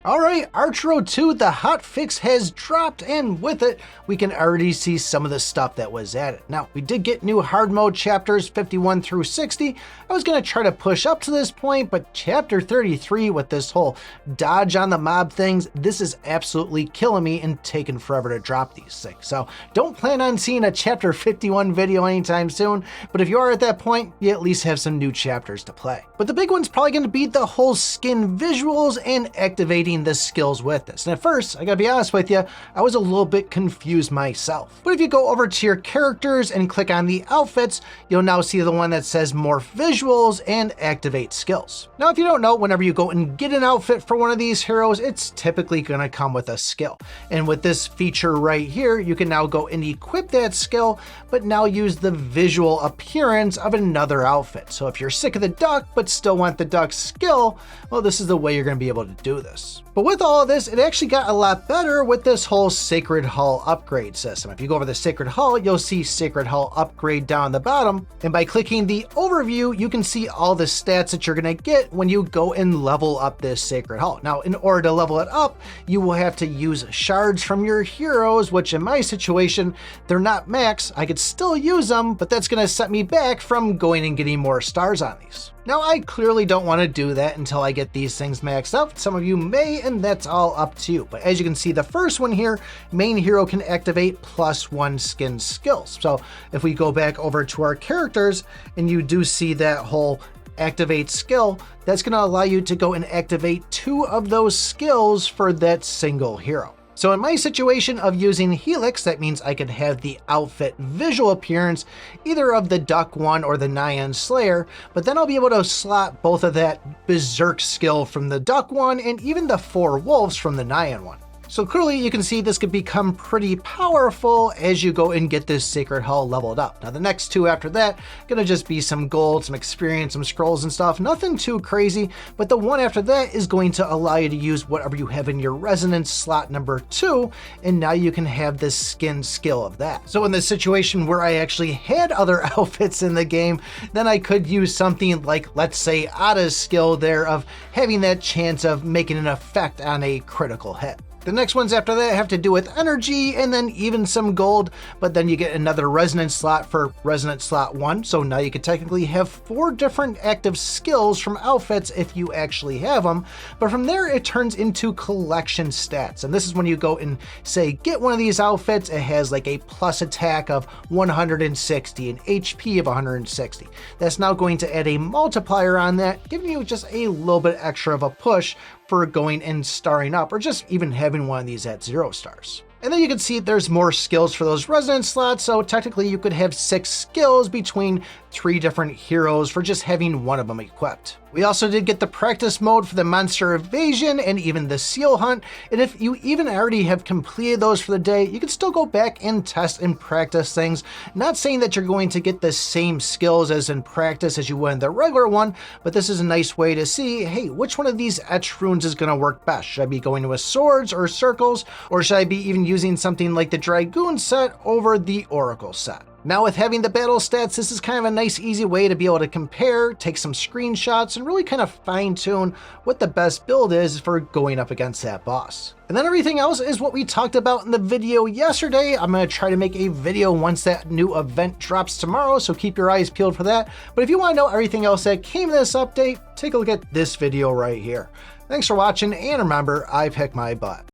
Alright, Archero 2, the hot fix has dropped, and with it, we can already see some of the stuff that was added. Now, we did get new hard mode chapters 51 through 60. I was going to try to push up to this point, but chapter 33 with this whole dodge on the mob things, this is absolutely killing me and taking forever to drop these things. So don't plan on seeing a chapter 51 video anytime soon, but if you are at that point, you at least have some new chapters to play. But the big one's probably going to be the whole skin visuals and activating the skills with this. And at first, I gotta be honest with you, I was a little bit confused myself. But if you go over to your characters and click on the outfits, you'll now see the one that says morph visuals and activate skills. Now, if you don't know, whenever you go and get an outfit for one of these heroes, it's typically gonna come with a skill. And with this feature right here, you can now go and equip that skill, but now use the visual appearance of another outfit. So if you're sick of the duck, but still want the duck skill, well, this is the way you're gonna be able to do this. But with all of this, it actually got a lot better with this whole Sacred Hull upgrade system. If you go over the Sacred Hull, you'll see Sacred Hull upgrade down the bottom. And by clicking the overview, you can see all the stats that you're gonna get when you go and level up this Sacred Hull. Now, in order to level it up, you will have to use shards from your heroes, which in my situation, they're not max. I could still use them, but that's gonna set me back from going and getting more stars on these. Now, I clearly don't want to do that until I get these things maxed out. Some of you may, and that's all up to you. But as you can see, the first one here, main hero can activate +1 skin skills. So if we go back over to our characters and you do see that whole activate skill, that's going to allow you to go and activate 2 of those skills for that single hero. So in my situation of using Helix, that means I could have the outfit visual appearance either of the Duck one or the Nyan Slayer, but then I'll be able to slot both of that Berserk skill from the Duck one and even the 4 Wolves from the Nyan one. So clearly you can see this could become pretty powerful as you go and get this Sacred Hull leveled up. Now the next 2 after that, gonna just be some gold, some experience, some scrolls and stuff. Nothing too crazy, but the one after that is going to allow you to use whatever you have in your resonance slot number 2, and now you can have this skin skill of that. So in the situation where I actually had other outfits in the game, then I could use something like, let's say, Ada's skill there of having that chance of making an effect on a critical hit. The next ones after that have to do with energy and then even some gold, but then you get another resonance slot for resonance slot 1. So now you could technically have 4 different active skills from outfits if you actually have them. But from there, it turns into collection stats. And this is when you go and say, get one of these outfits. It has like a plus attack of 160 and HP of 160. That's now going to add a multiplier on that, giving you just a little bit extra of a push for going and starring up, or just even having one of these at 0 stars. And then you can see there's more skills for those resonance slots, so technically you could have 6 skills between 3 different heroes for just having one of them equipped. We also did get the practice mode for the monster evasion and even the seal hunt, and if you even already have completed those for the day, you can still go back and test and practice things. Not saying that you're going to get the same skills as in practice as you would in the regular one, but this is a nice way to see, hey, which one of these etch runes is going to work best? Should I be going with swords or circles, or should I be even using something like the Dragoon set over the Oracle set? Now with having the battle stats, this is kind of a nice easy way to be able to compare, take some screenshots, and really kind of fine tune what the best build is for going up against that boss. And then everything else is what we talked about in the video yesterday. I'm going to try to make a video once that new event drops tomorrow, so keep your eyes peeled for that. But if you want to know everything else that came in this update, take a look at this video right here. Thanks for watching, and remember, I pick my butt.